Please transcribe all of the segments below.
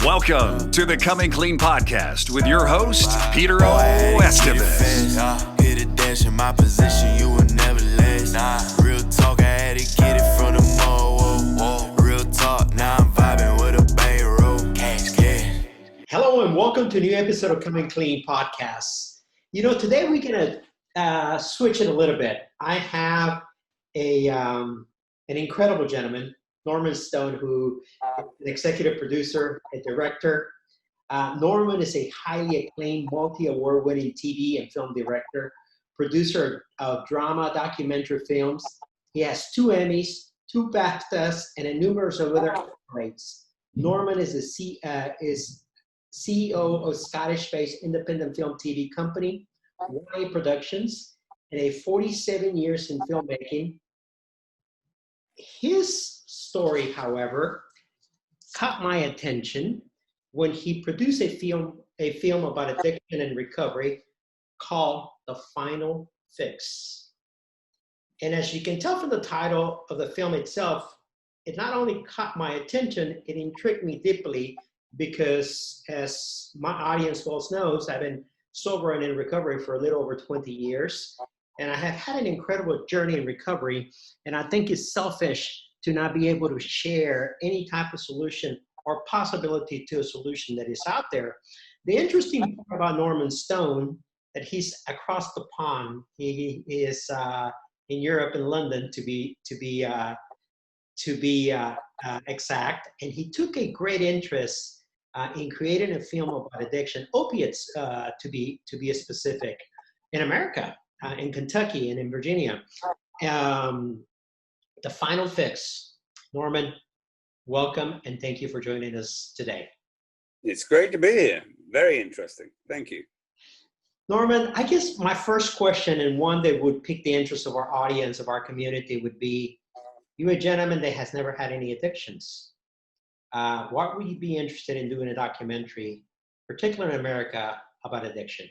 Welcome to the Coming Clean podcast with your host, Peter O. Estevez. Hit a dash in my position, you will never last. Real talk, I had to get it from the mall. Real talk, now I'm vibing with a bankroll. Cash. Hello and welcome to a new episode of Coming Clean podcast. You know, today we're gonna switch it a little bit. I have an incredible gentleman, Norman Stone, who is an executive producer, a director. Norman is a highly acclaimed, multi-award-winning TV and film director, producer of drama, documentary films. He has 2 Emmys, 2 BAFTAs, and a numerous of other accolades. Norman is the CEO of Scottish-based independent film TV company, 𝗦𝗨𝗕𝗏 Productions, and a 47 years in filmmaking. His story, however, caught my attention when he produced a film about addiction and recovery called The Final Fix. And as you can tell from the title of the film itself, it not only caught my attention, it intrigued me deeply because, as my audience well knows, I've been sober and in recovery for a little over 20 years. And I have had an incredible journey in recovery. And I think it's selfish to not be able to share any type of solution or possibility to a solution that is out there. The interesting part about Norman Stone, that he's across the pond. He is in Europe, in London, to be exact. And he took a great interest in creating a film about addiction, opiates, to be specific, in America, in Kentucky and in Virginia. The Final Fix. Norman, welcome, and thank you for joining us today. It's great to be here. Very interesting. Thank you. Norman, I guess my first question, and one that would pique the interest of our audience, of our community, would be, you're a gentleman that has never had any addictions. Why would you be interested in doing a documentary, particularly in America, about addiction?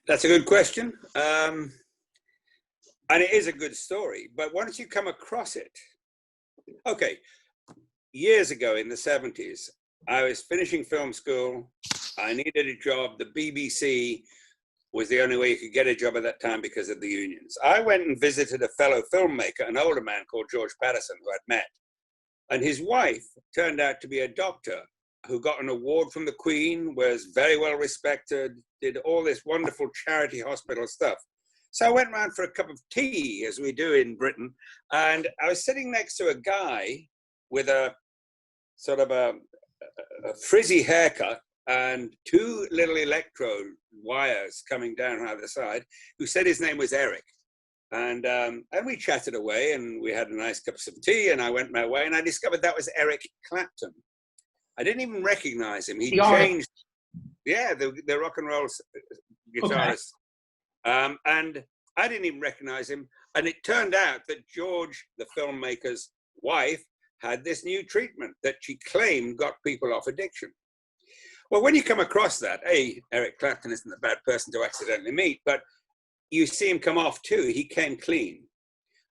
That's a good question. And it is a good story, but once you come across it, okay, years ago in the 70s, I was finishing film school. I needed a job. The BBC was the only way you could get a job at that time because of the unions. I went and visited a fellow filmmaker, an older man called George Patterson, who I'd met. And his wife turned out to be a doctor who got an award from the Queen, was very well respected, did all this wonderful charity hospital stuff. So I went round for a cup of tea, as we do in Britain, and I was sitting next to a guy with a sort of a frizzy haircut and 2 little electrode wires coming down either side, who said his name was Eric. And we chatted away, and we had a nice cup of tea, and I went my way, and I discovered that was Eric Clapton. I didn't even recognize him. He changed, the rock and roll guitarist. Okay. And I didn't even recognize him. And it turned out that George, the filmmaker's wife, had this new treatment that she claimed got people off addiction. Well, when you come across that, Eric Clapton isn't a bad person to accidentally meet, but you see him come off too. He came clean.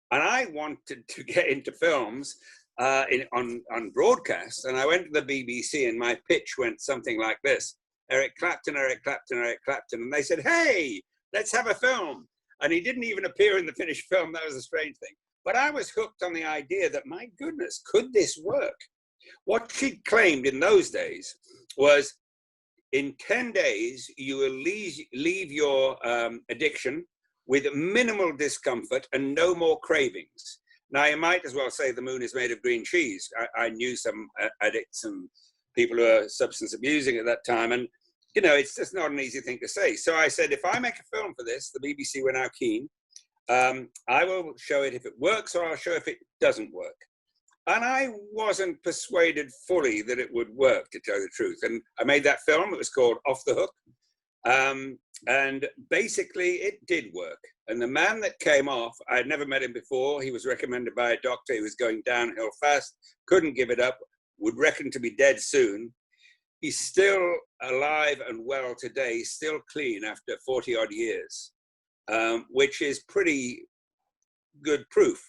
And I wanted to get into films on broadcast. And I went to the BBC, and my pitch went something like this: Eric Clapton, Eric Clapton, Eric Clapton. And they said, hey, let's have a film. And he didn't even appear in the finished film. That was a strange thing. But I was hooked on the idea that, my goodness, could this work? What she claimed in those days was, in 10 days, you will leave your addiction with minimal discomfort and no more cravings. Now, you might as well say the moon is made of green cheese. I knew some addicts and people who were substance abusing at that time. And you know, it's just not an easy thing to say. So I said, if I make a film for this, the BBC were now keen, I will show it if it works, or I'll show if it doesn't work. And I wasn't persuaded fully that it would work, to tell you the truth. And I made that film. It was called Off the Hook. And basically, it did work. And the man that came off, I had never met him before. He was recommended by a doctor. He was going downhill fast, couldn't give it up, would reckon to be dead soon. He's still alive and well today, still clean after 40 odd years, which is pretty good proof,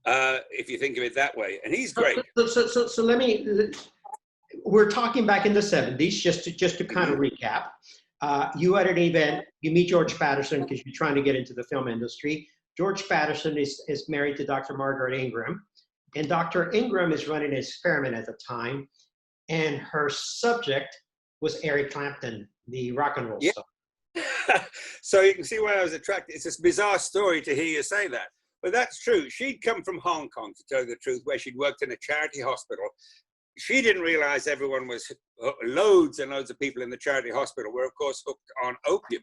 if you think of it that way. And he's great. So let me, we're talking back in the 70s, just to kind of recap. You at an event, you meet George Patterson because you're trying to get into the film industry. George Patterson is married to Dr. Margaret Ingram, and Dr. Ingram is running an experiment at the time, and her subject was Eric Clapton, the rock and roll star. So you can see why I was attracted. It's this bizarre story to hear you say that. But that's true. She'd come from Hong Kong, to tell you the truth, where she'd worked in a charity hospital. She didn't realize everyone was, loads and loads of people in the charity hospital were, of course, hooked on opium.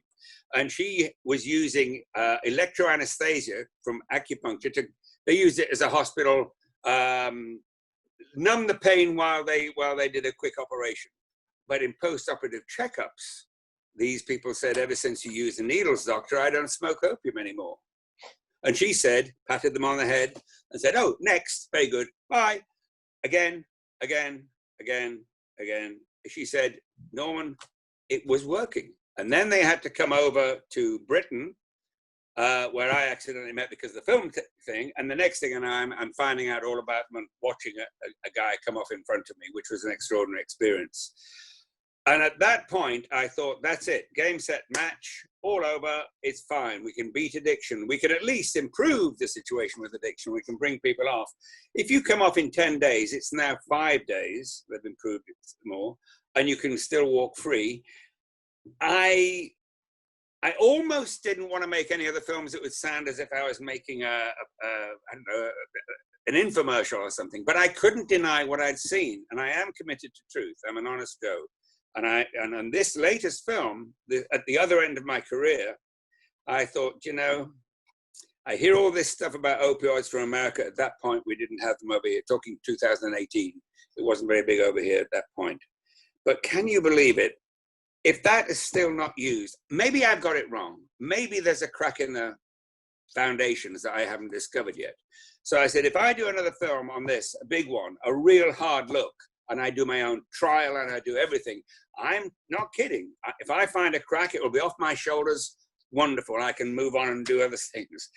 And she was using electroanesthesia from acupuncture. They used it as a hospital, numb the pain while they did a quick operation. But in post-operative checkups, these people said, ever since you use the needles, doctor, I don't smoke opium anymore. And she said, patted them on the head and said, oh, next, very good, bye. Again. She said, Norman, it was working. And then they had to come over to Britain, where I accidentally met because of the film thing. And the next thing, and I'm finding out all about them and watching a guy come off in front of me, which was an extraordinary experience. And at that point, I thought, that's it. Game, set, match, all over. It's fine. We can beat addiction. We can at least improve the situation with addiction. We can bring people off. If you come off in 10 days, it's now 5 days. They've improved it more. And you can still walk free. I almost didn't want to make any other films that would sound as if I was making I don't know, an infomercial or something. But I couldn't deny what I'd seen. And I am committed to truth. I'm an honest go. And on this latest film, at the other end of my career, I thought, you know, I hear all this stuff about opioids from America. At that point, we didn't have them over here. Talking 2018, it wasn't very big over here at that point. But can you believe it? If that is still not used, maybe I've got it wrong. Maybe there's a crack in the foundations that I haven't discovered yet. So I said, if I do another film on this, a big one, a real hard look, and I do my own trial and I do everything, I'm not kidding. If I find a crack, it will be off my shoulders. Wonderful. I can move on and do other things.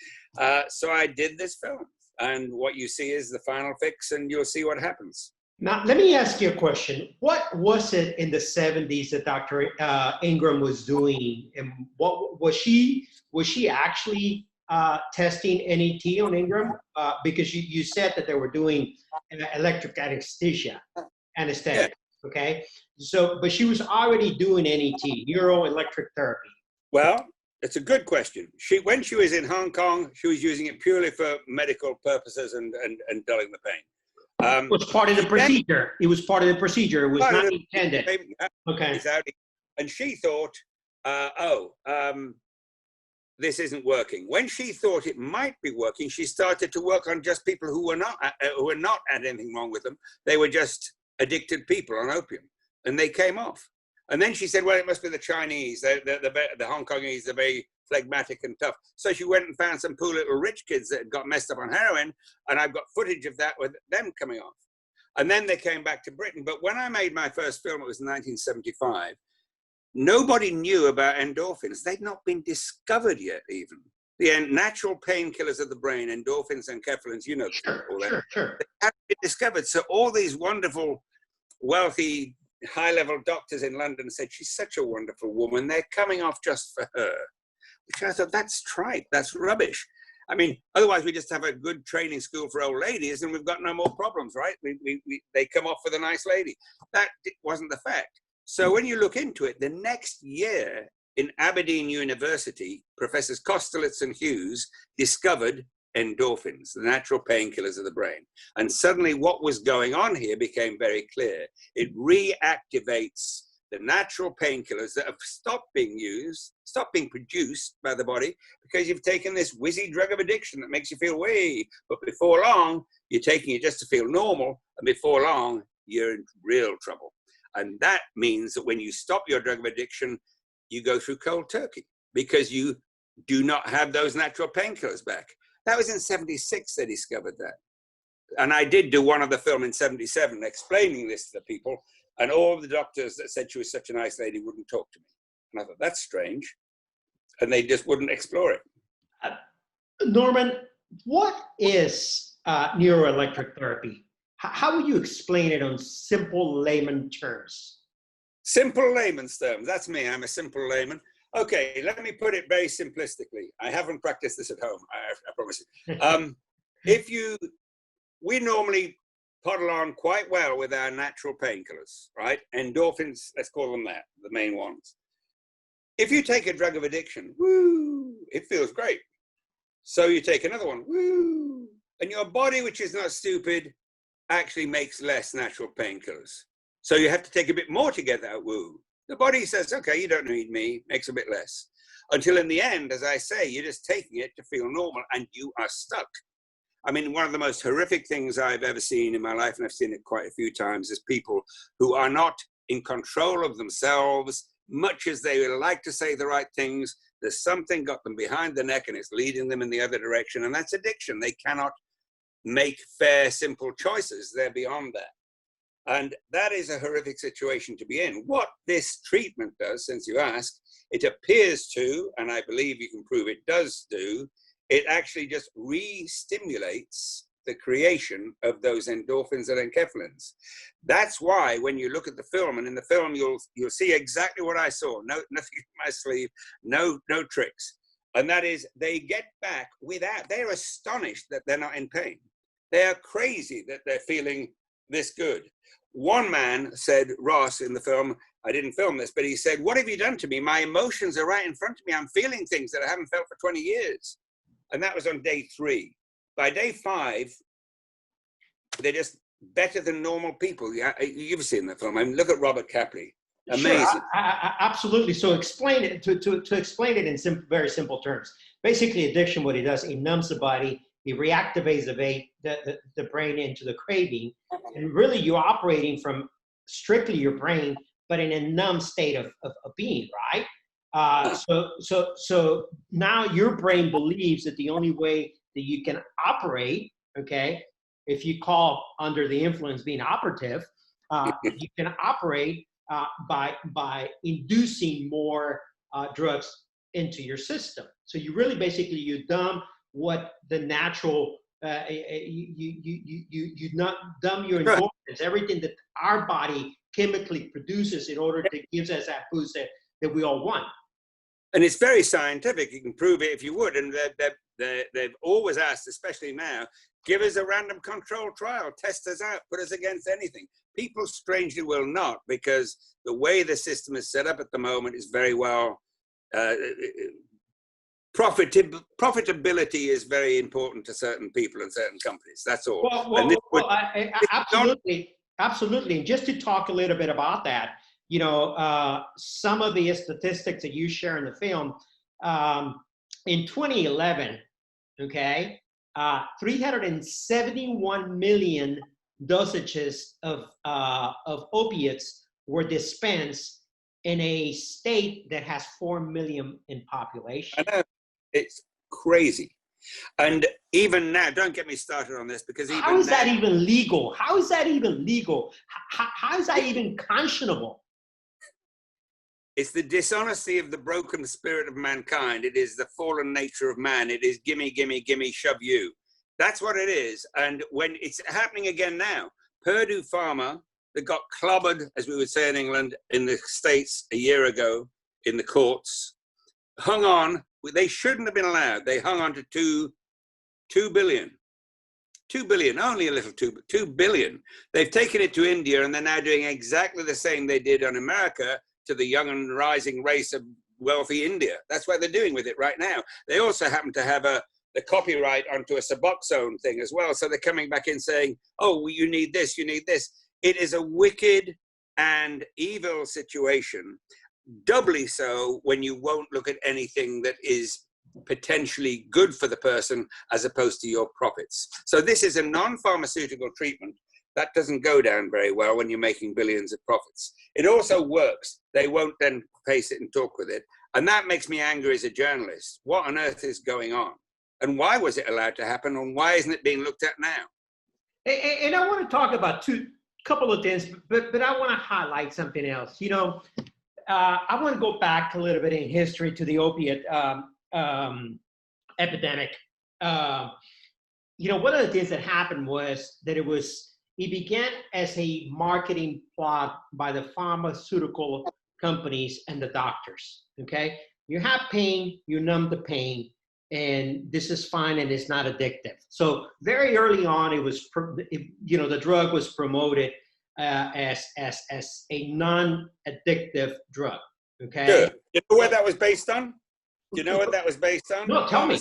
So I did this film. And what you see is the final fix, and you'll see what happens. Now, let me ask you a question. What was it in the 70s that Dr. Ingram was doing? And what was she actually testing NET on Ingram? Because you said that they were doing electric anesthesia, anesthetic, okay? So, but she was already doing NET, neuroelectric therapy. Well, it's a good question. When she was in Hong Kong, she was using it purely for medical purposes and dulling the pain. It was part of the procedure. It was part of the procedure. It was not intended. Okay. And she thought, this isn't working. When she thought it might be working, she started to work on just people who were not had anything wrong with them. They were just addicted people on opium, and they came off. And then she said, well, it must be the Chinese, the Hong Kongese, they're very phlegmatic and tough. So she went and found some poor little rich kids that had got messed up on heroin, and I've got footage of that with them coming off. And then they came back to Britain. But when I made my first film, it was in 1975, nobody knew about endorphins. They'd not been discovered yet, even. The natural painkillers of the brain, endorphins and enkephalins, you know. Sure. They hadn't been discovered. So all these wonderful, wealthy, high-level doctors in London said, she's such a wonderful woman. They're coming off just for her. Which I thought, that's trite. That's rubbish. I mean, otherwise we just have a good training school for old ladies and we've got no more problems, right? They come off with a nice lady. That wasn't the fact. So when you look into it, the next year in Aberdeen University, Professors Kostelitz and Hughes discovered endorphins, the natural painkillers of the brain. And suddenly what was going on here became very clear. It reactivates the natural painkillers that have stopped being used, stopped being produced by the body, because you've taken this whizzy drug of addiction that makes you feel way. But before long, you're taking it just to feel normal, and before long, you're in real trouble. And that means that when you stop your drug of addiction, you go through cold turkey because you do not have those natural painkillers back. That was in 76 they discovered that. And I did do one other film in 77 explaining this to the people, and all the doctors that said she was such a nice lady wouldn't talk to me. And I thought, that's strange. And they just wouldn't explore it. Norman, what is neuroelectric therapy? How would you explain it on simple layman terms? Simple layman's terms. That's me. I'm a simple layman. Okay, let me put it very simplistically. I haven't practiced this at home, I promise you. We normally puddle on quite well with our natural painkillers, right? Endorphins, let's call them that, the main ones. If you take a drug of addiction, woo, it feels great. So you take another one, woo, and your body, which is not stupid, actually makes less natural painkillers. So you have to take a bit more to get that woo. The body says, okay, you don't need me, makes a bit less. Until in the end, as I say, you're just taking it to feel normal and you are stuck. I mean, one of the most horrific things I've ever seen in my life, and I've seen it quite a few times, is people who are not in control of themselves, much as they would like to say the right things. There's something got them behind the neck and it's leading them in the other direction, and that's addiction. They cannot make fair, simple choices. They're beyond that. And that is a horrific situation to be in. What this treatment does, since you ask, it appears to, and I believe you can prove it does do, it actually just re-stimulates the creation of those endorphins and enkephalins. That's why when you look at the film, and in the film you'll see exactly what I saw. No, nothing in my sleeve, no tricks. And that is, they get back without, they're astonished that they're not in pain. They are crazy that they're feeling this good. One man said, Ross, in the film, I didn't film this, but he said, what have you done to me? My emotions are right in front of me. I'm feeling things that I haven't felt for 20 years. And that was on day 3. By day 5, they're just better than normal people. You've seen the film. I mean, look at Robert Capley. Amazing. Sure, absolutely. So explain it, to explain it in very simple terms. Basically, addiction, what it does, it numbs the body, it reactivates the brain into the craving, and really you're operating from strictly your brain, but in a numb state of being, right? So now your brain believes that the only way that you can operate, okay, if you call under the influence being operative, you can operate by inducing more drugs into your system. So you really basically, you dumb what the natural, you not dumb your endorphins, everything that our body chemically produces in order to give us that boost that we all want. And it's very scientific. You can prove it if you would. And they've always asked, especially now, give us a random control trial, test us out, put us against anything. People strangely will not, because the way the system is set up at the moment is very well, profitability is very important to certain people and certain companies. That's all. Absolutely. And just to talk a little bit about that, you know, some of the statistics that you share in the film, in 2011, okay, 371 million dosages of opiates were dispensed in a state that has 4 million in population. I know. It's crazy. And even now, don't get me started on this, because even how is now, that even legal? How is that even legal? How is that even conscionable? It's the dishonesty of the broken spirit of mankind. It is the fallen nature of man. It is gimme, gimme, gimme, shove you. That's what it is. And when it's happening again now, Purdue Pharma, that got clobbered, as we would say in England, in the States a year ago, in the courts, hung on. They shouldn't have been allowed. They hung on to 2 billion. 2 billion, only a little 2 billion. They've taken it to India, and they're now doing exactly the same they did on America to the young and rising race of wealthy India. That's what they're doing with it right now. They also happen to have the copyright onto a Suboxone thing as well. So they're coming back in saying, oh, well, you need this, you need this. It is a wicked and evil situation, doubly so when you won't look at anything that is potentially good for the person as opposed to your profits. So this is a non-pharmaceutical treatment that doesn't go down very well when you're making billions of profits. It also works. They won't then face it and talk with it. And that makes me angry as a journalist. What on earth is going on? And why was it allowed to happen? And why isn't it being looked at now? And I want to talk about couple of things, but I want to highlight something else. You know, I want to go back a little bit in history to the opiate epidemic. You know, one of the things that happened was that it was it began as a marketing plot by the pharmaceutical companies and the doctors, okay? You have pain, you numb the pain, and this is fine and it's not addictive. So very early on, the drug was promoted as a non-addictive drug, okay? Sure. You know what that was based on? Do you know what that was based on? No, tell me.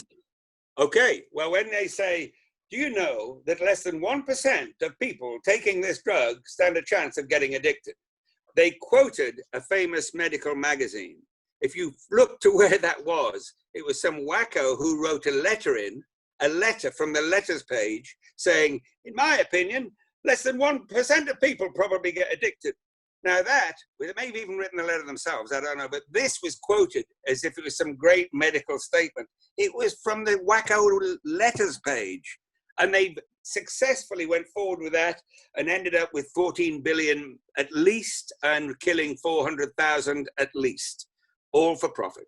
Okay, well, when they say, do you know that less than 1% of people taking this drug stand a chance of getting addicted? They quoted a famous medical magazine. If you look to where that was, it was some wacko who wrote a letter from the letters page saying, in my opinion, less than 1% of people probably get addicted. Now that, they may have even written the letter themselves, I don't know, but this was quoted as if it was some great medical statement. It was from the wacko letters page. And they successfully went forward with that and ended up with 14 billion at least and killing 400,000 at least, all for profit.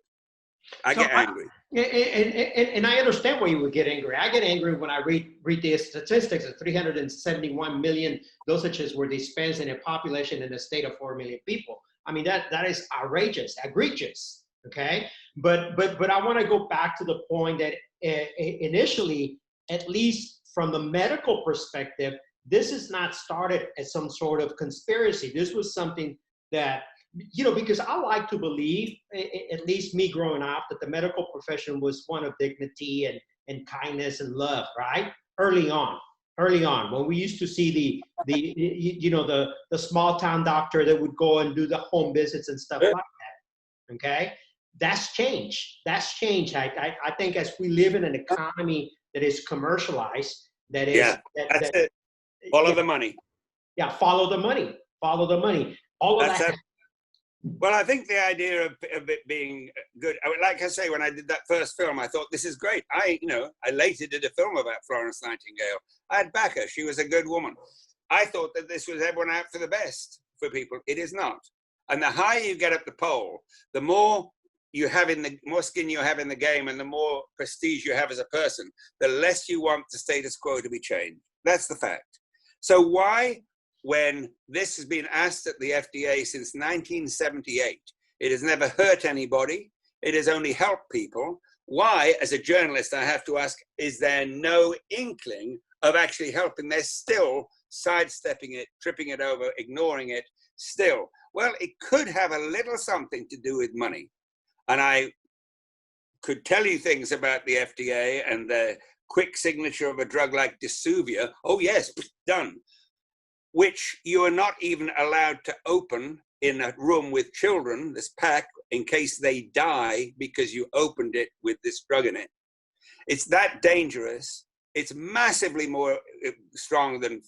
I get angry. And I understand why you would get angry. I get angry when I read the statistics of 371 million dosages were dispensed in a population in a state of 4 million people. I mean, that is outrageous, egregious, okay? But I want to go back to the point that initially, at least from the medical perspective, this is not started as some sort of conspiracy. This was something that, because I like to believe, at least me growing up, that the medical profession was one of dignity and kindness and love, right? Early on, when we used to see the small town doctor that would go and do the home visits and stuff like that, okay? That's changed. I think as we live in an economy that is commercialized, that is... Yeah, that's it. Follow the money. Yeah, follow the money. All of that's that. it. Well, I think the idea of it being good, like I say, when I did that first film, I thought, this is great. I later did a film about Florence Nightingale. I had back her. She was a good woman. I thought that this was everyone out for the best for people. It is not. And the higher you get up the pole, the more more skin you have in the game and the more prestige you have as a person, the less you want the status quo to be changed. That's the fact. So why, when this has been asked at the FDA since 1978, it has never hurt anybody, it has only helped people, why, as a journalist, I have to ask, is there no inkling of actually helping? They're still sidestepping it, tripping it over, ignoring it, still. Well, it could have a little something to do with money. And I could tell you things about the FDA and the quick signature of a drug like 𝗔𝗩𝗑. Oh yes, done. Which you are not even allowed to open in a room with children, this pack, in case they die because you opened it with this drug in it. It's that dangerous. It's massively more strong than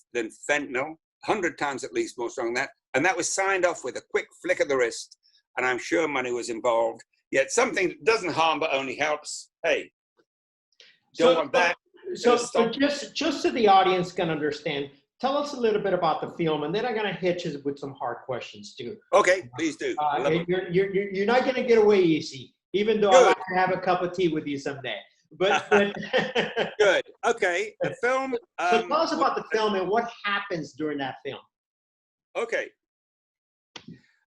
fentanyl, 100 times at least more strong than that. And that was signed off with a quick flick of the wrist. And I'm sure money was involved. Yet something that doesn't harm but only helps. Hey, don't want that. So just so the audience can understand, tell us a little bit about the film, and then I'm going to hit you with some hard questions too. Okay, please do. You're not going to get away easy, even though I'd like to have a cup of tea with you someday. But good. Okay, the film. So tell us about the film and what happens during that film. Okay.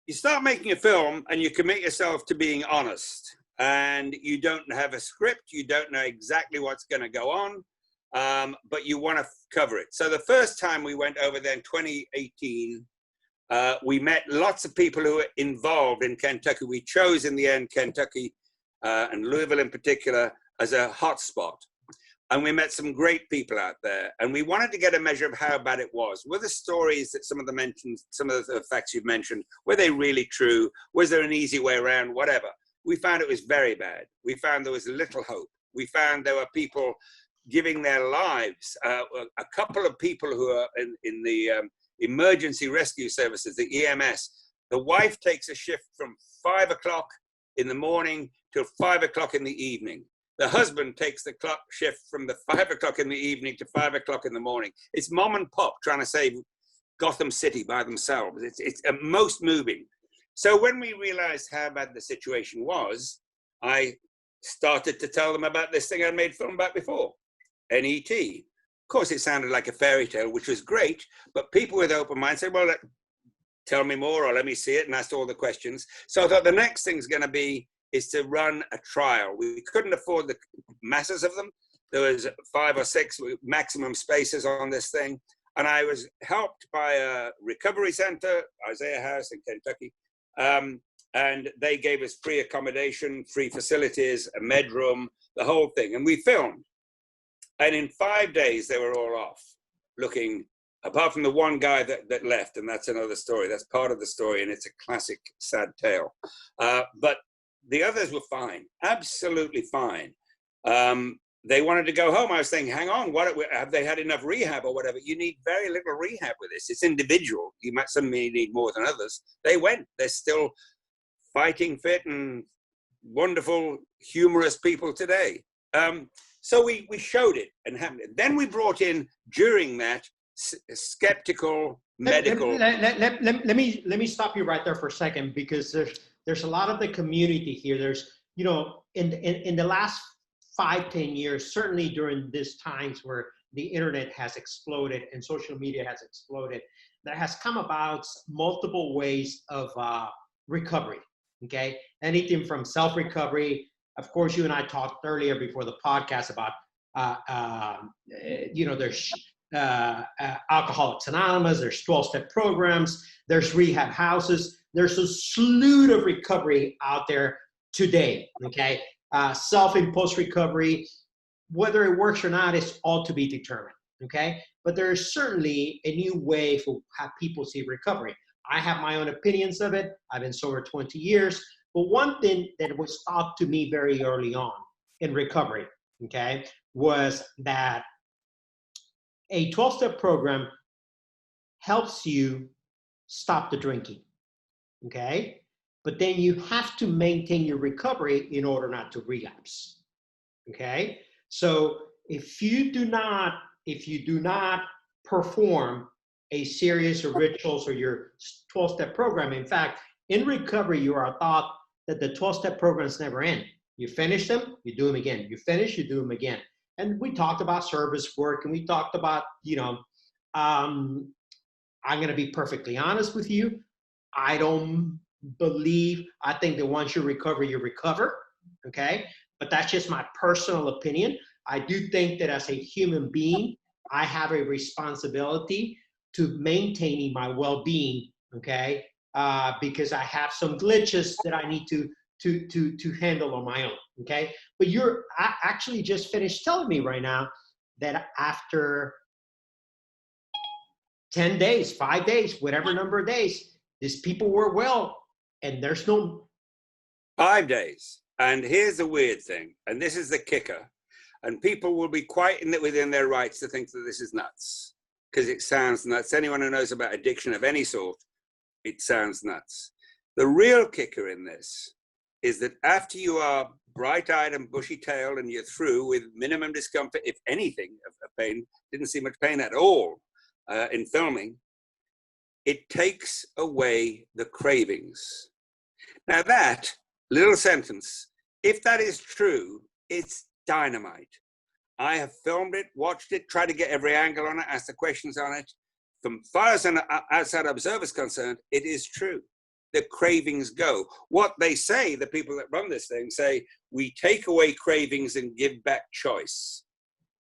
You start making a film and you commit yourself to being honest, and you don't have a script, you don't know exactly what's going to go on, but you want to cover it. So the first time we went over there in 2018, we met lots of people who were involved in Kentucky. We chose in the end Kentucky and Louisville in particular as a hot spot. And we met some great people out there, and we wanted to get a measure of how bad it was. Were the stories that some of the facts you've mentioned, were they really true? Was there an easy way around? Whatever. We found it was very bad. We found there was little hope. We found there were people giving their lives. A couple of people who are in the emergency rescue services, the EMS, the wife takes a shift from 5 o'clock in the morning till 5 o'clock in the evening. The husband takes the clock shift from the 5 o'clock in the evening to 5 o'clock in the morning. It's mom and pop trying to save Gotham City by themselves. It's most moving. So when we realized how bad the situation was, I started to tell them about this thing I made film about before, NET. course, it sounded like a fairy tale, which was great, but people with open minds said, well, tell me more or let me see it, and asked all the questions. So I thought the next thing's going to be is to run a trial. We couldn't afford the masses of them. There was 5 or 6 maximum spaces on this thing. And I was helped by a recovery center, Isaiah House in Kentucky. And they gave us free accommodation, free facilities, a med room, the whole thing. And we filmed. And in 5 days, they were all off, looking, apart from the one guy that left. And that's another story. That's part of the story. And it's a classic, sad tale. But the others were fine, absolutely fine. They wanted to go home. I was thinking, hang on, have they had enough rehab or whatever? You need very little rehab with this. It's individual. Some may need more than others. They went. They're still fighting fit and wonderful, humorous people today. So we showed it and happened. Then we brought in, during that, skeptical medical. Let me stop you right there for a second, because there's a lot of the community here. There's, in the last 5-10 years, certainly during these times where the internet has exploded and social media has exploded, there has come about multiple ways of recovery, okay? Anything from self-recovery. Of course, you and I talked earlier before the podcast about, there's Alcoholics Anonymous, there's 12-step programs, there's rehab houses. There's a slew of recovery out there today, okay? Self-imposed recovery, whether it works or not, is all to be determined, okay? But there is certainly a new way for how people see recovery. I have my own opinions of it. I've been sober 20 years. But one thing that was taught to me very early on in recovery, okay, was that a 12-step program helps you stop the drinking, okay? But then you have to maintain your recovery in order not to relapse, okay? So if you do not perform a series of rituals or your 12-step program, in fact, in recovery, you are taught that the 12-step programs never end. You finish them, you do them again. You finish, you do them again. And we talked about service work, and we talked about, I'm going to be perfectly honest with you. I think that once you recover, okay? But that's just my personal opinion. I do think that as a human being, I have a responsibility to maintaining my well-being, okay? Because I have some glitches that I need to handle on my own, okay? But I actually just finished telling me right now that after 10 days, 5 days, whatever number of days, these people were well, and there's no... 5 days. And here's the weird thing, and this is the kicker, and people will be quite within their rights to think that this is nuts, because it sounds nuts. Anyone who knows about addiction of any sort, it sounds nuts. The real kicker in this is that after you are bright-eyed and bushy-tailed and you're through with minimum discomfort, if anything, of pain, didn't see much pain at all in filming, it takes away the cravings. Now that little sentence, if that is true, it's dynamite. I have filmed it, watched it, tried to get every angle on it, asked the questions on it. From far as an outside observer is concerned, it is true. The cravings go. What they say, the people that run this thing say, we take away cravings and give back choice.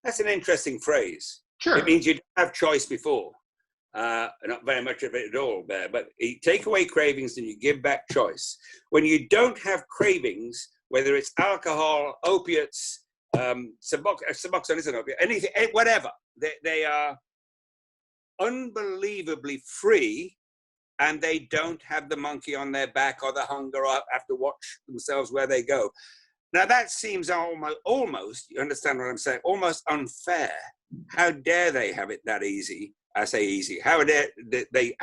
That's an interesting phrase. Sure. It means you didn't have choice before. Not very much of it at all there, but you take away cravings and you give back choice. When you don't have cravings, whether it's alcohol, opiates, Suboxone is an opiate, anything, whatever, they are unbelievably free, and they don't have the monkey on their back or the hunger or have to watch themselves where they go. Now that seems almost, you understand what I'm saying, almost unfair. How dare they have it that easy? I say easy. How dare they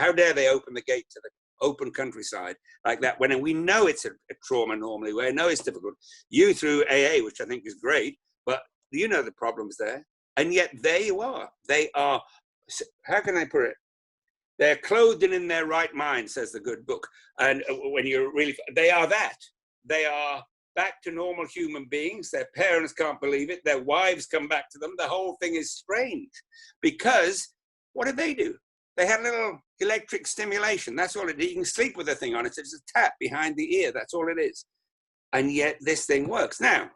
open the gate to the open countryside like that when we know it's a trauma normally, we know it's difficult. You through AA, which I think is great, but you know the problems there. And yet they are, how can I put it? They're clothed and in their right mind, says the good book. And when you're really, they are that. They are back to normal human beings. Their parents can't believe it. Their wives come back to them. The whole thing is strange because what did they do? They had a little electric stimulation. That's all it is. You can sleep with the thing on it. It's a tap behind the ear. That's all it is. And yet this thing works. Now,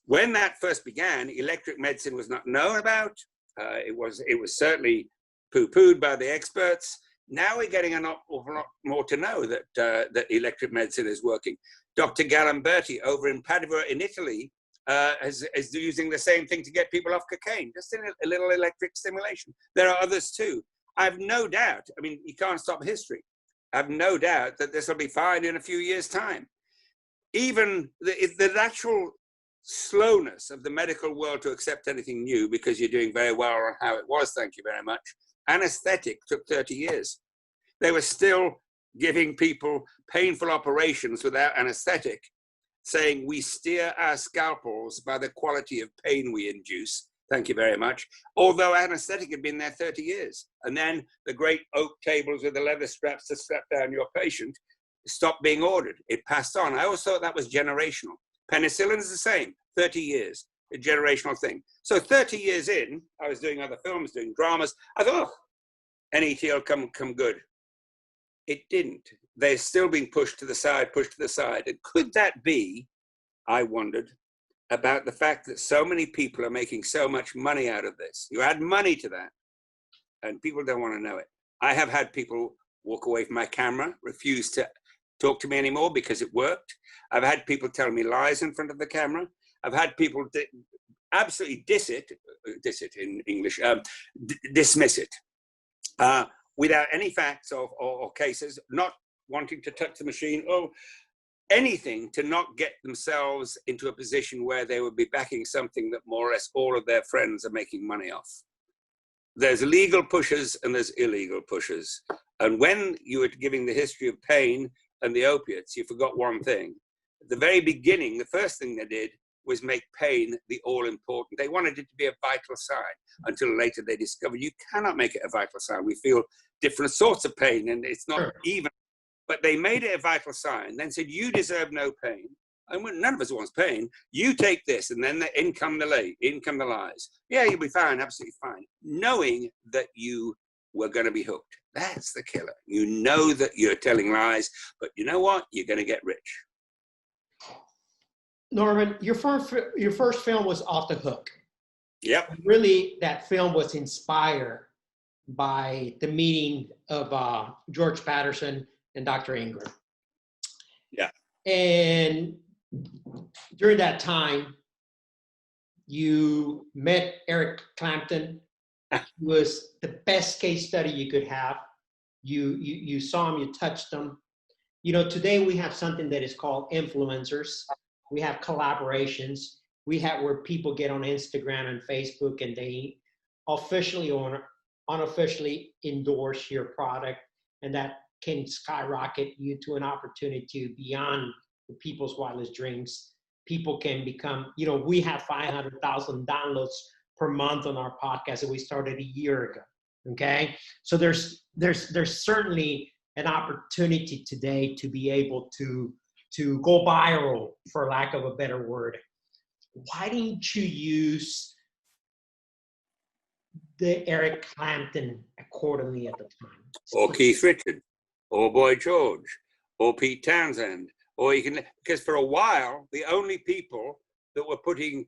when that first began, electric medicine was not known about. It was certainly poo-pooed by the experts. Now we're getting an awful lot more to know that that electric medicine is working. Dr. 𝗔𝗩𝗘𝗦𝗪 over in Padua in Italy is using the same thing to get people off cocaine, just in a little electric stimulation. There are others too. I have no doubt, I mean, you can't stop history. I have no doubt that this will be fine in a few years' time. Even the natural slowness of the medical world to accept anything new, because you're doing very well on how it was, thank you very much. Anesthetic took 30 years. They were still giving people painful operations without anesthetic, saying we steer our scalpels by the quality of pain we induce. Thank you very much. Although anesthetic had been there 30 years. And then the great oak tables with the leather straps to strap down your patient stopped being ordered. It passed on. I always thought that was generational. Penicillin is the same, 30 years, a generational thing. So 30 years in, I was doing other films, doing dramas. I thought, oh, NET will come good. It didn't. They're still being pushed to the side. And could that be, I wondered, about the fact that so many people are making so much money out of this? You add money to that, and people don't want to know it. I have had people walk away from my camera, refuse to talk to me anymore because it worked. I've had people tell me lies in front of the camera. I've had people absolutely dismiss it without any facts or cases, not wanting to touch the machine or anything to not get themselves into a position where they would be backing something that more or less all of their friends are making money off. There's legal pushers and there's illegal pushers. And when you were giving the history of pain and the opiates, you forgot one thing. At the very beginning, the first thing they did was make pain the all-important. They wanted it to be a vital sign until later they discovered you cannot make it a vital sign. We feel different sorts of pain and it's not even, but they made it a vital sign, then said, you deserve no pain. And when none of us wants pain, you take this, and then in come the lies. Yeah, you'll be fine, absolutely fine. Knowing that you were going to be hooked. That's the killer. You know that you're telling lies, but you know what? You're going to get rich. Norman, your first film was Off the Hook. Yep. Really, that film was inspired by the meeting of George Patterson and Dr. Ingram. Yeah. And during that time, you met 𝗟𝗘𝗓𝗦𝗕𝗏. He was the best case study you could have. You saw him, you touched him. You know, today we have something that is called influencers. We have collaborations. We have where people get on Instagram and Facebook and they officially or unofficially endorse your product, and that can skyrocket you to an opportunity beyond the people's wildest dreams. People can become, you know, we have 500,000 downloads per month on our podcast, and we started a year ago. Okay, so there's certainly an opportunity today to be able to go viral, for lack of a better word. Why didn't you use the 𝗟𝗘𝗓𝗦𝗕𝗏 accordingly at the time? Or Keith Richards, or Boy George, or Pete Townsend, or you can, because for a while, the only people that were putting,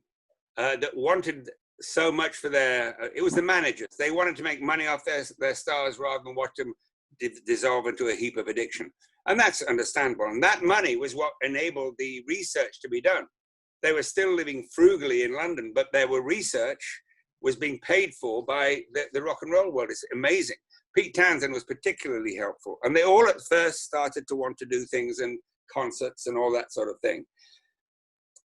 that wanted so much for their, it was the managers. They wanted to make money off their stars rather than watch them dissolve into a heap of addiction. And that's understandable. And that money was what enabled the research to be done. They were still living frugally in London, but their research was being paid for by the rock and roll world. It's amazing. Pete Townsend was particularly helpful. And they all at first started to want to do things and concerts and all that sort of thing.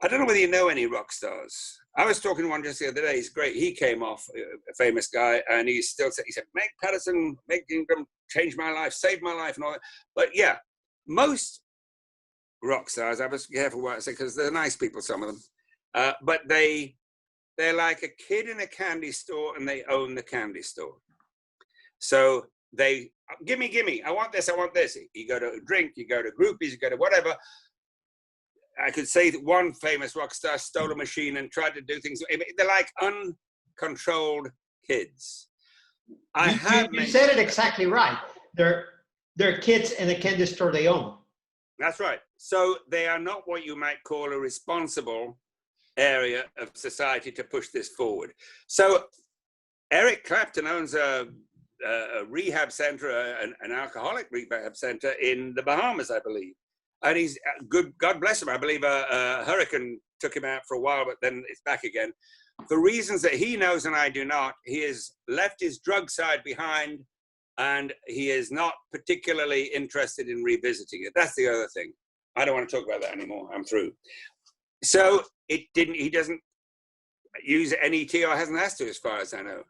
I don't know whether you know any rock stars. I was talking to one just the other day. He's great. He came off, a famous guy, and he still said, Meg Patterson, Meg Ingram changed my life, saved my life and all that. But yeah, most rock stars, I was careful what I say because they're nice people, some of them. But they're like a kid in a candy store and they own the candy store. So they, gimme, I want this. You go to a drink, you go to groupies, you go to whatever. I could say that one famous rock star stole a machine and tried to do things. They're like uncontrolled kids. You said it exactly right. They're kids and they can destroy their own. That's right. So they are not what you might call a responsible area of society to push this forward. So 𝗟𝗘𝗓𝗦𝗧𝗏 owns a rehab center, an alcoholic rehab center in the Bahamas, I believe. And he's good, God bless him. I believe a hurricane took him out for a while, but then it's back again. For reasons that he knows and I do not, he has left his drug side behind, and he is not particularly interested in revisiting it. That's the other thing. I don't want to talk about that anymore. I'm through. So he doesn't use NET or hasn't asked to, as far as I know.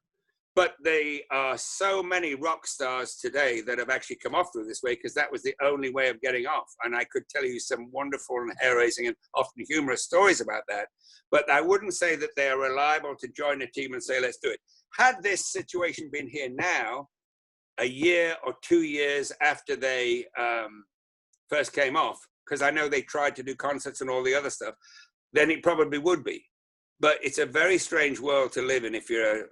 But there are so many rock stars today that have actually come off through this way, because that was the only way of getting off. And I could tell you some wonderful and hair-raising and often humorous stories about that. But I wouldn't say that they are reliable to join a team and say, let's do it. Had this situation been here now, a year or 2 years after they first came off, because I know they tried to do concerts and all the other stuff, then it probably would be. But it's a very strange world to live in if you're a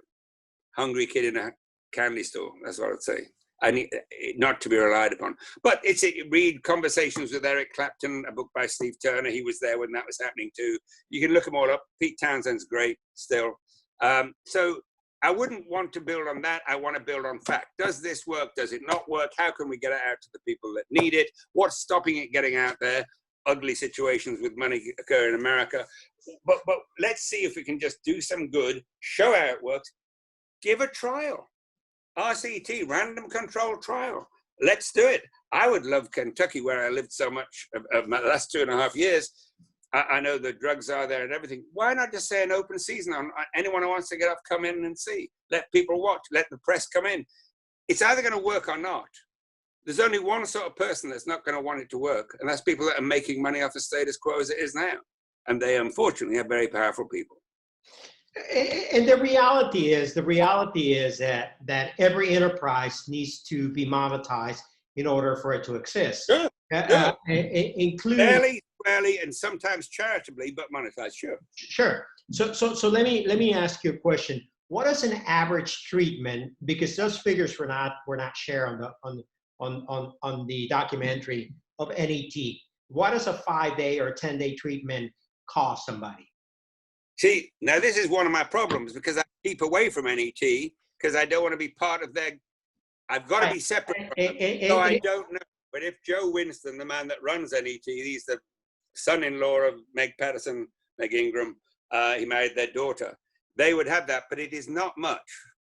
hungry kid in a candy store. That's what I'd say. I need not to be relied upon. But read Conversations with Eric Clapton, a book by Steve Turner. He was there when that was happening too. You can look them all up. Pete Townshend's great still. So I wouldn't want to build on that. I want to build on fact. Does this work? Does it not work? How can we get it out to the people that need it? What's stopping it getting out there? Ugly situations with money occur in America. But let's see if we can just do some good, show how it works, give a trial. RCT, random control trial. Let's do it. I would love Kentucky, where I lived so much of my last 2.5 years. I know the drugs are there and everything. Why not just say an open season on anyone who wants to get up, come in and see. Let people watch, let the press come in. It's either going to work or not. There's only one sort of person that's not going to want it to work, and that's people that are making money off the status quo as it is now. And they, unfortunately, are very powerful people. And the reality is that every enterprise needs to be monetized in order for it to exist. Sure. Including fairly, and sometimes charitably, but monetized. Sure. Sure. So let me ask you a question. What is an average treatment? Because those figures were not shared on the documentary of NET. What does a 5-day or 10-day treatment cost somebody? See, now this is one of my problems, because I keep away from NET because I don't want to be part of their. I've got to be separate from them. So I don't know. But if Joe Winston, the man that runs NET, he's the son-in-law of Meg Patterson, Meg Ingram, he married their daughter. They would have that, but it is not much.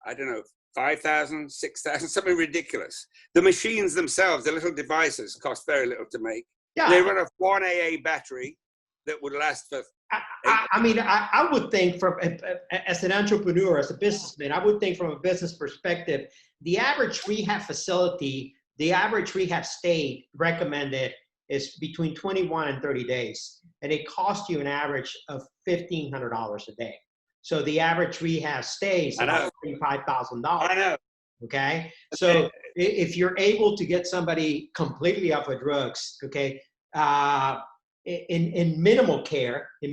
I don't know, 5,000, 6,000, something ridiculous. The machines themselves, the little devices, cost very little to make. Yeah. They run a 1 AA battery that would last for. I would think as an entrepreneur, as a businessman, I would think from a business perspective, the average rehab facility, the average rehab stay recommended is between 21 and 30 days. And it costs you an average of $1,500 a day. So the average rehab stay is about $35,000. I know. Okay. So if you're able to get somebody completely off of drugs, okay, in minimal care, for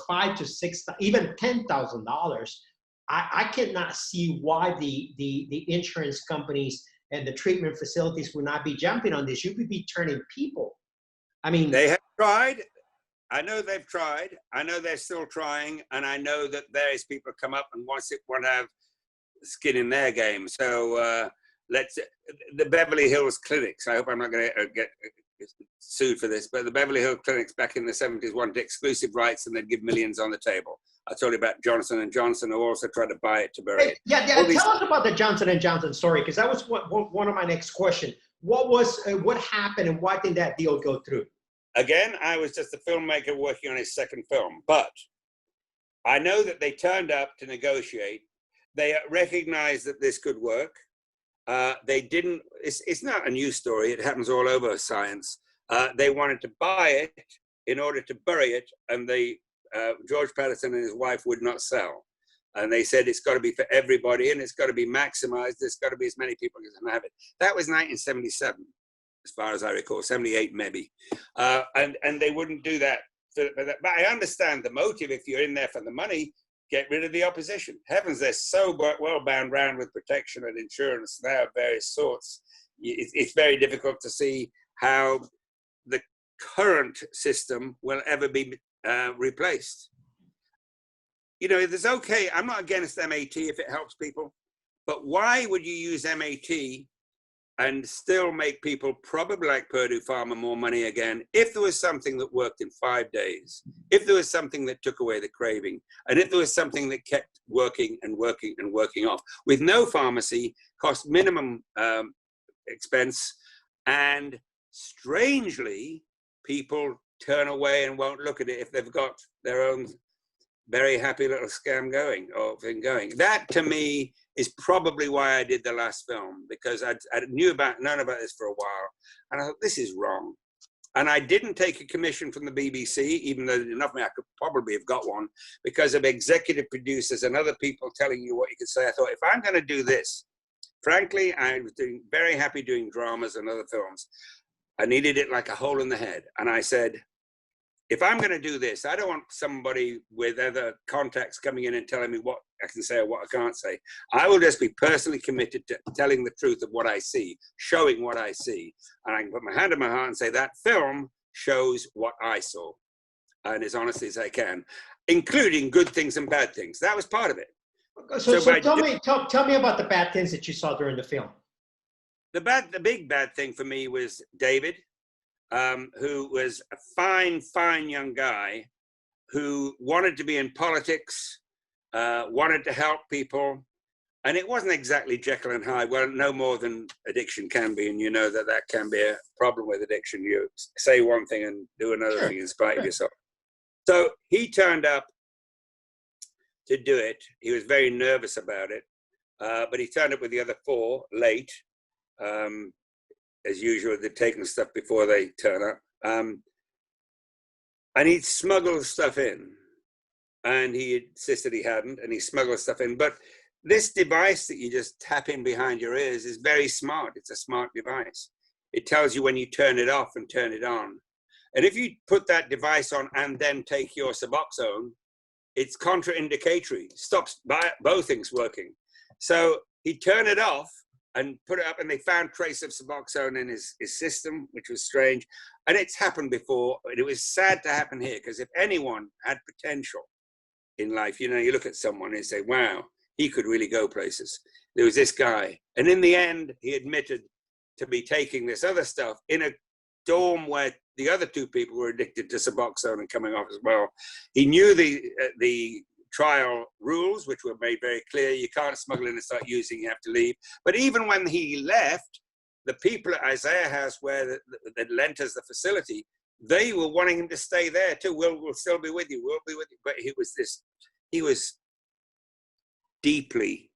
$5,000 to $6,000, even $10,000, I cannot see why the insurance companies and the treatment facilities would not be jumping on this. You could be turning people. I mean, they have tried. I know they've tried. I know they're still trying, and I know that various people come up and want to have skin in their game. So the Beverly Hills clinics. I hope I'm not going to get sued for this, but the Beverly Hills clinics back in the 70s wanted exclusive rights, and they'd give millions on the table. I told you about Johnson & Johnson, who also tried to buy it to bury it. Yeah. Tell us about the Johnson & Johnson story, because that was one of my next questions. What happened, and why did that deal go through? Again, I was just a filmmaker working on his second film, but I know that they turned up to negotiate. They recognized that this could work. They didn't. It's not a new story. It happens all over science. They wanted to buy it in order to bury it, and George Patterson and his wife would not sell. And they said it's got to be for everybody, and it's got to be maximized. There's got to be as many people as can have it. That was 1977. as far as I recall, 78 maybe. And they wouldn't do that. But I understand the motive. If you're in there for the money, get rid of the opposition. Heavens, they're so well bound round with protection and insurance now of various sorts. It's very difficult to see how the current system will ever be replaced. You know, it's okay. I'm not against MAT if it helps people, but why would you use MAT and still make people probably like Purdue Pharma more money again if there was something that worked in 5 days, if there was something that took away the craving, and if there was something that kept working and working and working off with no pharmacy, cost minimum expense, and strangely, people turn away and won't look at it if they've got their own very happy little scam going or thing going. That to me is probably why I did the last film, because I known about this for a while, and I thought, this is wrong. And I didn't take a commission from the BBC, even though enough me I could probably have got one, because of executive producers and other people telling you what you could say. I thought, if I'm going to do this, frankly, I was very happy doing dramas and other films. I needed it like a hole in the head. And I said, if I'm going to do this, I don't want somebody with other contacts coming in and telling me what I can say or what I can't say. I will just be personally committed to telling the truth of what I see, showing what I see. And I can put my hand on my heart and say that film shows what I saw, and as honestly as I can, including good things and bad things. That was part of it. So tell me about the bad things that you saw during the film. The big bad thing for me was David, who was a fine young guy who wanted to be in politics, wanted to help people. And it wasn't exactly Jekyll and Hyde. Well, no more than addiction can be. And you know that that can be a problem with addiction. You say one thing and do another thing in spite of yourself. So he turned up to do it. He was very nervous about it. But he turned up with the other 4 late. As usual, they're taking stuff before they turn up. And he'd smuggled stuff in. And he insisted he hadn't, and he smuggled stuff in. But this device that you just tap in behind your ears is very smart. It's a smart device. It tells you when you turn it off and turn it on. And if you put that device on and then take your Suboxone, it's contraindicatory, stops both things working. So he turned it off and put it up, and they found trace of Suboxone in his system, which was strange. And it's happened before. It was sad to happen here, because if anyone had potential in life, you know, you look at someone and say, wow, he could really go places. There was this guy. And in the end, he admitted to be taking this other stuff in a dorm where the other 2 people were addicted to Suboxone and coming off as well. He knew the trial rules, which were made very clear. You can't smuggle in and start using, you have to leave. But even when he left, the people at Isaiah House, where that lent us the facility, they were wanting him to stay there too. We'll still be with you. We'll be with you. But he was deeply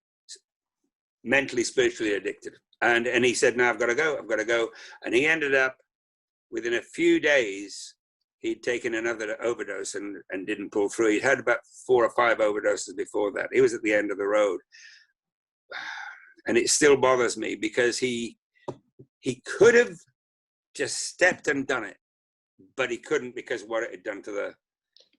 mentally, spiritually addicted. And he said, no, I've got to go. And he ended up, within a few days, he'd taken another overdose and didn't pull through. He'd had about 4 or 5 overdoses before that. He was at the end of the road. And it still bothers me, because he could have just stepped and done it, but he couldn't, because of what it had done to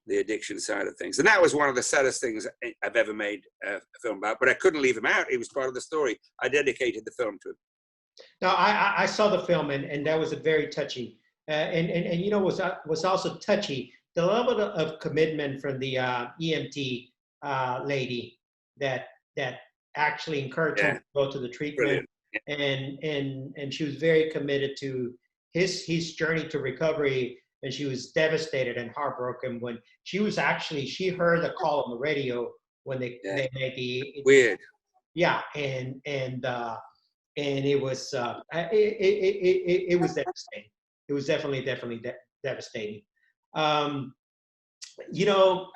the addiction side of things. And that was one of the saddest things I've ever made a film about, but I couldn't leave him out. He was part of the story. I dedicated the film to him. Now, I saw the film, and that was a very touchy. And you know, was also touchy, the level of commitment from the EMT lady that actually encouraged him to go to the treatment. And she was very committed to his journey to recovery, and she was devastated and heartbroken when she heard the call on the radio when they made the weird. Yeah, and it was it was devastating. It was definitely devastating. You know,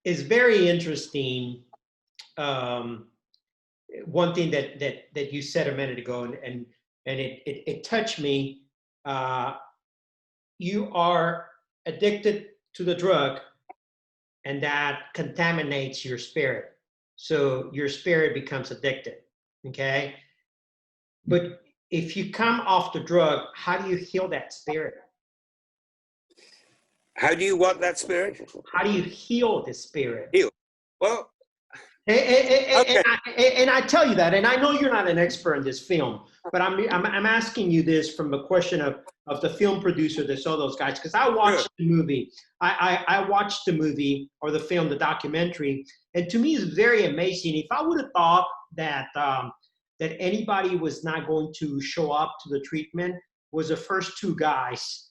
it's very interesting. One thing that you said a minute ago, and it touched me. You are addicted to the drug, and that contaminates your spirit. So your spirit becomes addicted. Okay. But if you come off the drug, how do you heal that spirit? How do you want that spirit? How do you heal the spirit? Heal. Well, and I tell you that, and I know you're not an expert in this film, but I'm asking you this from the question of the film producer that saw those guys, because I watched the movie. I watched the movie or the film, the documentary, and to me it's very amazing. If I would have thought that that anybody was not going to show up to the treatment, was the first two guys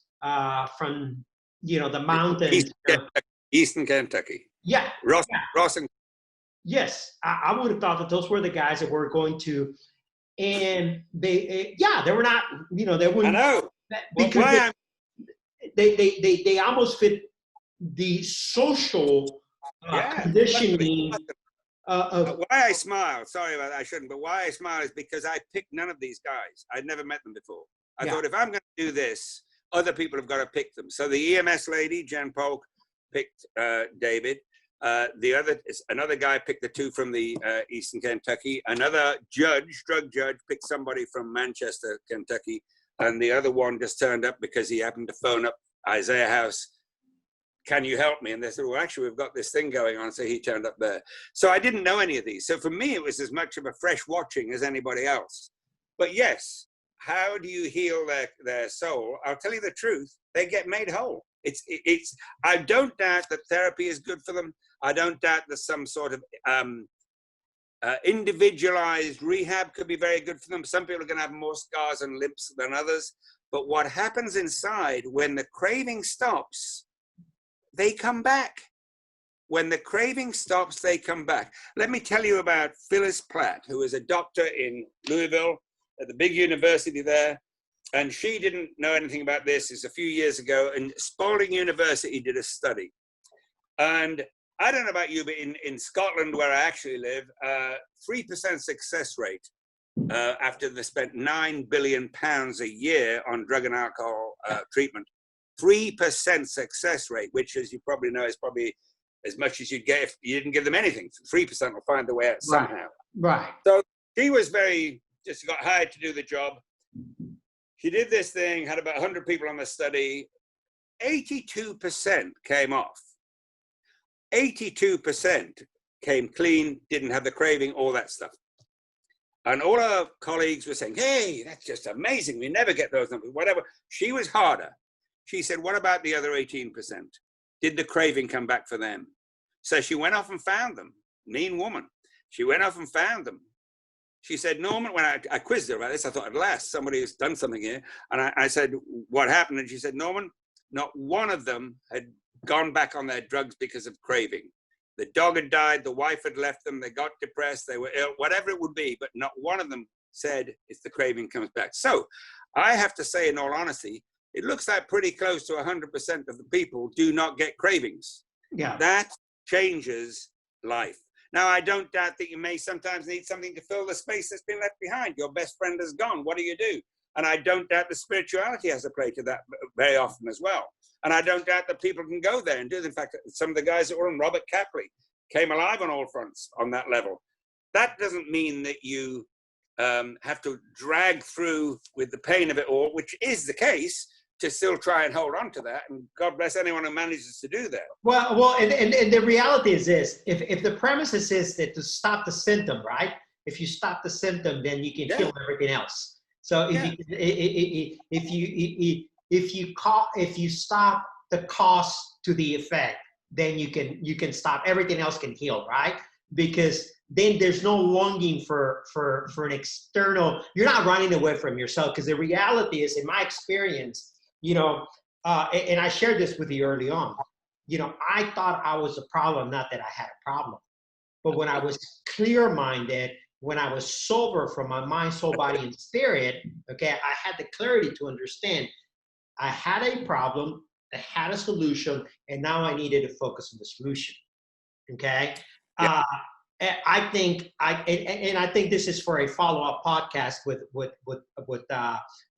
from the mountains, Eastern Kentucky. Yeah, Ross and. Yes, I would have thought that those were the guys that were going to, and they were not, they wouldn't. I know. Because they almost fit the social conditioning. Why I smile, sorry about that, I shouldn't, but why I smile is because I picked none of these guys. I'd never met them before. I thought if I'm going to do this, other people have got to pick them. So the EMS lady, Jen Polk, picked David. Another guy picked the two from the Eastern Kentucky. Another drug judge, picked somebody from Manchester, Kentucky. And the other one just turned up because he happened to phone up Isaiah House. Can you help me? And they said, well, actually, we've got this thing going on. So he turned up there. So I didn't know any of these. So for me, it was as much of a fresh watching as anybody else. But yes, how do you heal their soul? I'll tell you the truth. They get made whole. I don't doubt that therapy is good for them. I don't doubt that some sort of individualized rehab could be very good for them. Some people are going to have more scars and limps than others. But what happens inside when the craving stops, they come back. When the craving stops, they come back. Let me tell you about Phyllis Platt, who is a doctor in Louisville at the big university there. And she didn't know anything about this. It's a few years ago. And Spalding University did a study. And I don't know about you, but in Scotland, where I actually live, 3% success rate after they spent £9 billion a year on drug and alcohol treatment. 3% success rate, which, as you probably know, is probably as much as you'd get if you didn't give them anything. 3% will find their way out somehow. Right. So she was just got hired to do the job. She did this thing, had about 100 people on the study. 82% came off. 82% came clean, didn't have the craving, all that stuff. And all our colleagues were saying, hey, that's just amazing. We never get those numbers, whatever. She was harder. She said, what about the other 18%? Did the craving come back for them? So she went off and found them. Mean woman. She went off and found them. She said, Norman, when I quizzed her about this, I thought, at last, somebody has done something here. And I said, what happened? And she said, Norman, not one of them had gone back on their drugs because of craving. The dog had died, the wife had left them, they got depressed, they were ill, whatever it would be, but not one of them said if the craving comes back. So I have to say, in all honesty, it looks like pretty close to 100% of the people do not get cravings. Yeah. That changes life. Now, I don't doubt that you may sometimes need something to fill the space that's been left behind. Your best friend is gone. What do you do? And I don't doubt the spirituality has a play to that very often as well. And I don't doubt that people can go there and do it. In fact, some of the guys that were on Robert Capley came alive on all fronts on that level. That doesn't mean that you have to drag through with the pain of it all, which is the case, to still try and hold on to that. And God bless anyone who manages to do that. Well, and the reality is this: if the premise is that to stop the symptom, right? If you stop the symptom, then you can heal everything else. So if you stop the cause to the effect, then you can stop everything else can heal, right? Because then there's no longing for an external. You're not running away from yourself, because the reality is, in my experience, and I shared this with you early on, I thought I was a problem, not that I had a problem. But when I was clear-minded, when I was sober from my mind, soul, body, and spirit, okay, I had the clarity to understand I had a problem, I had a solution, and now I needed to focus on the solution, okay? Yeah. I think this is for a follow-up podcast with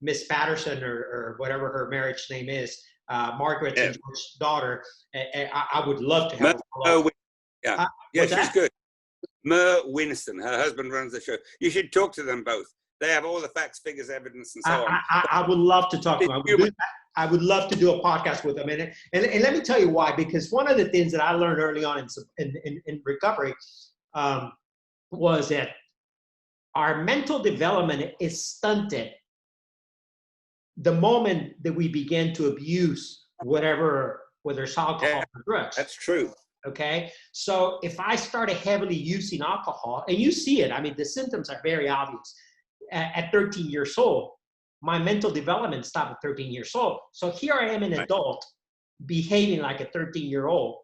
Miss Patterson or whatever her marriage name is, Margaret's and George's daughter. I would love to have a follow-up. She's good. Mer Winston, her husband runs the show. You should talk to them both. They have all the facts, figures, evidence, and so on. I would love to talk to them. I would love to do a podcast with them. And let me tell you why, because one of the things that I learned early on in recovery was that our mental development is stunted the moment that we begin to abuse whether it's alcohol or drugs. That's true. Okay, so if I started heavily using alcohol, and you see it, I mean, the symptoms are very obvious. At 13 years old, my mental development stopped at 13 years old. So here I am, an adult, behaving like a 13-year-old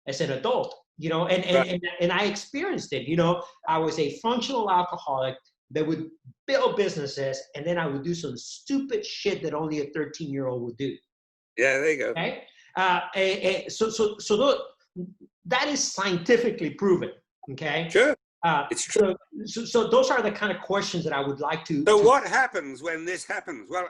as an adult, you know, and I experienced it. You know, I was a functional alcoholic that would build businesses, and then I would do some stupid shit that only a 13-year-old would do. Yeah, there you go. Okay, so that is scientifically proven. Okay. Sure. It's true. So those are the kind of questions that I would like to. So what happens when this happens? Well,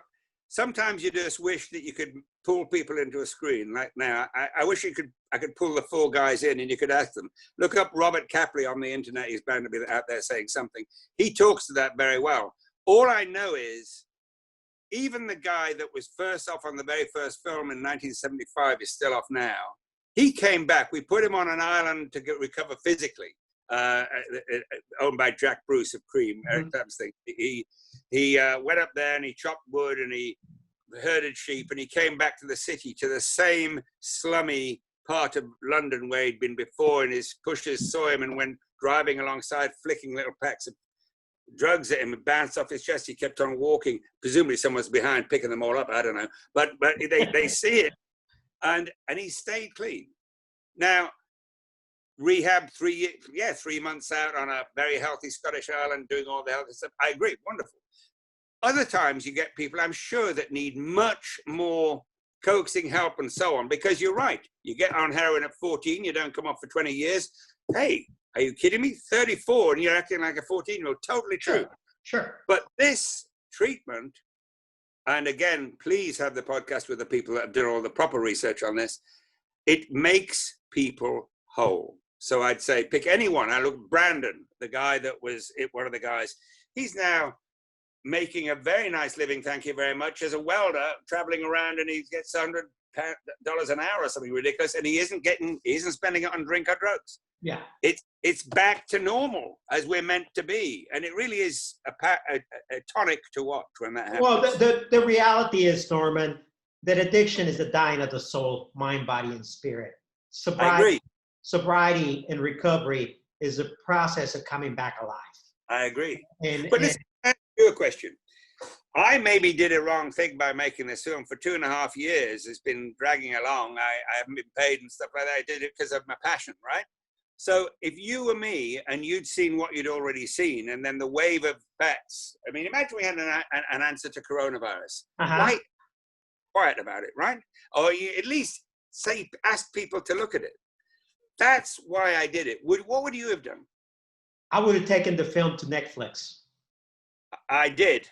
sometimes you just wish that you could pull people into a screen. Like now, I wish I could pull the 4 guys in and you could ask them. Look up Robert Capley on the internet. He's bound to be out there saying something. He talks to that very well. All I know is even the guy that was first off on the very first film in 1975 is still off now. He came back. We put him on an island to recover physically. Owned by Jack Bruce of Cream, Eric Clapton's thing. He went up there and he chopped wood and he herded sheep, and he came back to the city, to the same slummy part of London where he'd been before, and his pushers saw him and went driving alongside, flicking little packs of drugs at him and bounced off his chest. He kept on walking. Presumably someone's behind picking them all up. I don't know. But they see it, and he stayed clean. Now, Rehab 3 months out on a very healthy Scottish island doing all the healthy stuff. I agree, wonderful. Other times you get people, I'm sure, that need much more coaxing help and so on, because you're right. You get on heroin at 14, you don't come off for 20 years. Hey, are you kidding me? 34 and you're acting like a 14-year-old. Totally true. Sure. But this treatment, and again, please have the podcast with the people that have done all the proper research on this, it makes people whole. So I'd say pick anyone. I look Brandon, the guy that was one of the guys. He's now making a very nice living, thank you very much, as a welder, traveling around, and he gets $100 an hour or something ridiculous, and he isn't spending it on drink or drugs. Yeah. It's back to normal as we're meant to be, and it really is a tonic to watch when that happens. Well, the reality is, Norman, that addiction is the dying of the soul, mind, body, and spirit. I agree. Sobriety and recovery is a process of coming back alive. I agree. But listen, I ask you a question. I maybe did a wrong thing by making this film for 2.5 years. It's been dragging along. I haven't been paid and stuff like that. I did it because of my passion, right? So if you were me and you'd seen what you'd already seen, and then the wave of bets, I mean, imagine we had an answer to coronavirus. Why? Quiet about it, right? Or you at least ask people to look at it. That's why I did it. What would you have done? I would have taken the film to Netflix. I did.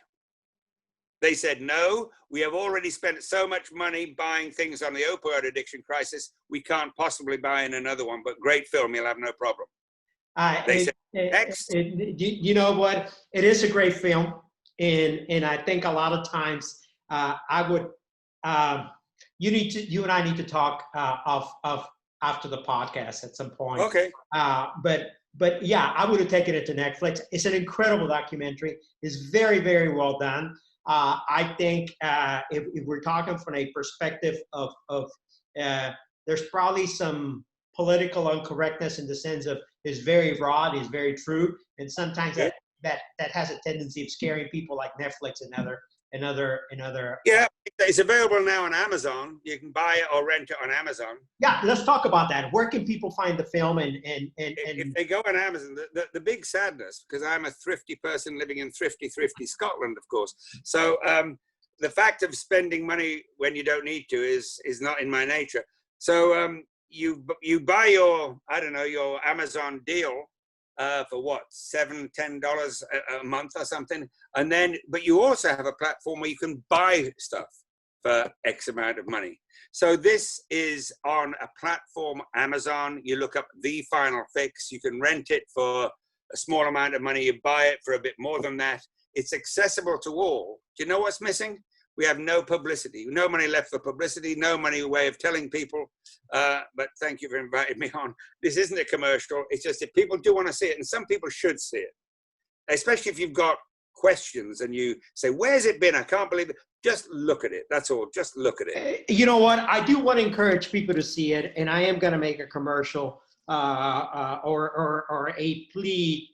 They said, no, we have already spent so much money buying things on the opioid addiction crisis, we can't possibly buy in another one, but great film, you'll have no problem. They said, next. You know what? It is a great film. And I think a lot of times you and I need to talk after the podcast at some point. Okay. But yeah, I would have taken it to Netflix. It's an incredible documentary. It's very, very well done. I think if we're talking from a perspective of there's probably some political incorrectness in the sense of it's very raw, it's very true, and sometimes that has a tendency of scaring people, like Netflix and other. Yeah, it's available now on Amazon. You can buy it or rent it on Amazon. Yeah, let's talk about that. Where can people find the film? And if they go on Amazon, the big sadness, because I'm a thrifty person living in thrifty Scotland, of course. So the fact of spending money when you don't need to is not in my nature. So you buy your Amazon deal for what, $7-10 a month or something, and then but you also have a platform where you can buy stuff for X amount of money. So this is on a platform, Amazon. You look up The Final Fix. You can rent it for a small amount of money. You buy it for a bit more than that. It's accessible to all. Do you know what's missing? We have no publicity, no money left for publicity, no money way of telling people. But thank you for inviting me on. This isn't a commercial. It's just if people do want to see it, and some people should see it, especially if you've got questions and you say, where's it been? I can't believe it. Just look at it. That's all. Just look at it. You know what? I do want to encourage people to see it, and I am going to make a commercial or a plea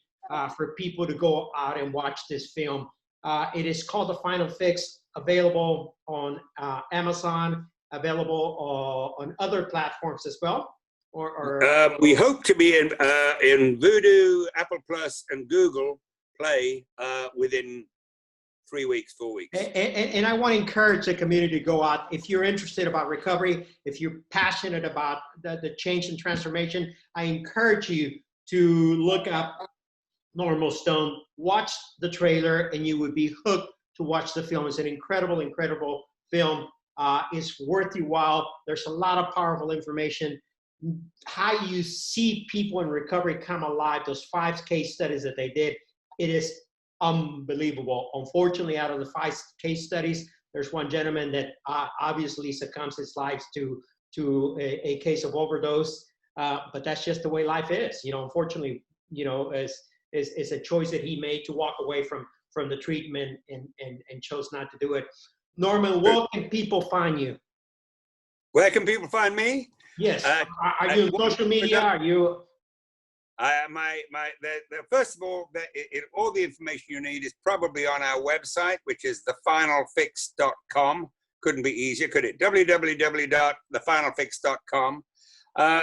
for people to go out and watch this film. It is called The Final Fix, available on Amazon, available on other platforms as well. We hope to be in Vudu, Apple Plus, and Google Play within 3 weeks, 4 weeks. And I want to encourage the community to go out. If you're interested about recovery, if you're passionate about the change and transformation, I encourage you to look up Normal Stone, watch the trailer, and you would be hooked to watch the film. It's an incredible, incredible film. It's worth your while. There's a lot of powerful information. How you see people in recovery come alive, those 5 case studies that they did, it is unbelievable. Unfortunately, out of the 5 case studies, there's one gentleman that obviously succumbs his life to a case of overdose. But that's just the way life is. You know, unfortunately, you know, is a choice that he made to walk away from the treatment and chose not to do it. Norman, where can people find you? Where can people find me? Yes. Are you on social media? Are you? First of all, all the information you need is probably on our website, which is thefinalfix.com. Couldn't be easier, could it? www.thefinalfix.com.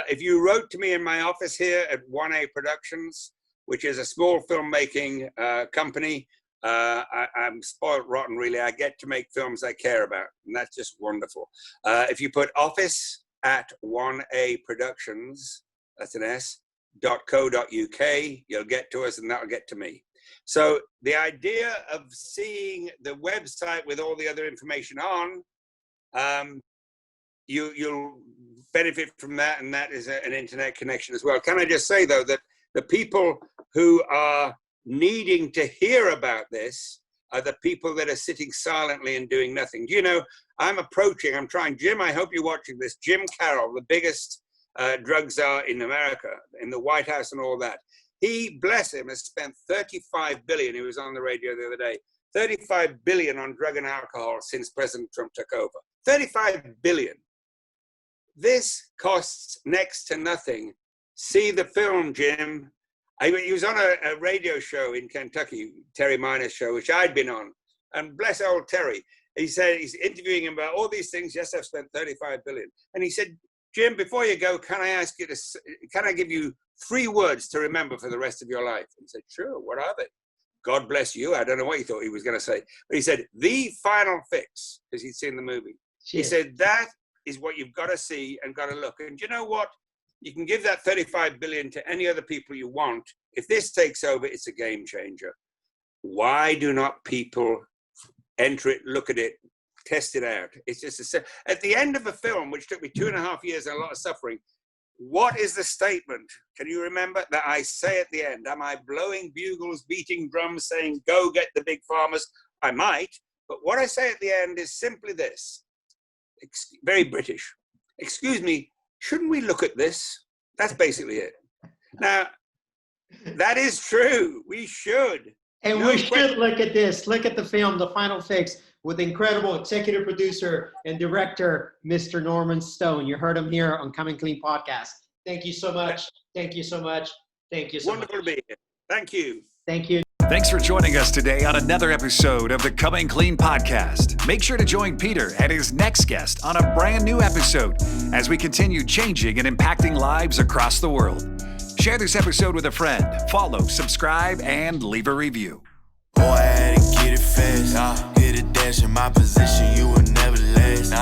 If you wrote to me in my office here at 1A Productions, which is a small filmmaking company, I'm spoiled rotten, really. I get to make films I care about, and that's just wonderful. If you put office at 1A Productions, that's an S, .co.uk, you'll get to us, and that'll get to me. So the idea of seeing the website with all the other information on, you'll benefit from that, and that is an internet connection as well. Can I just say, though, that the people who are needing to hear about this are the people that are sitting silently and doing nothing. Do you know, I'm trying, Jim, I hope you're watching this, Jim Carroll, the biggest drug czar in America, in the White House and all that. He, bless him, has spent $35 billion, he was on the radio the other day, $35 billion on drug and alcohol since President Trump took over. $35 billion. This costs next to nothing. See the film, Jim. He was on a radio show in Kentucky, Terry Miner's show, which I'd been on. And bless old Terry. He said, he's interviewing him about all these things. Yes, I've spent $35 billion. And he said, Jim, before you go, can I give you 3 words to remember for the rest of your life? And he said, sure, what are they? God bless you. I don't know what he thought he was going to say. But he said, the final fix, because he'd seen the movie. Cheers. He said, that is what you've got to see and got to look. And you know what? You can give that $35 billion to any other people you want. If this takes over, it's a game changer. Why do not people enter it, look at it, test it out? It's just at the end of a film, which took me 2.5 years and a lot of suffering, what is the statement? Can you remember that I say at the end? Am I blowing bugles, beating drums, saying, go get the big farmers? I might, but what I say at the end is simply this, very British. Excuse me, shouldn't we look at this? That's basically it. Now, that is true. We should. And we should look at this. Look at the film, The Final Fix, with incredible executive producer and director, Mr. Norman Stone. You heard him here on Coming Clean Podcast. Thank you so much. Thank you so much. Thank you so much. Wonderful to be here. Thank you. Thank you. Thanks for joining us today on another episode of the Coming Clean Podcast. Make sure to join Peter and his next guest on a brand new episode as we continue changing and impacting lives across the world. Share this episode with a friend, follow, subscribe, and leave a review. Boy, I had to get it fast. Get a dash in my position, you would never last.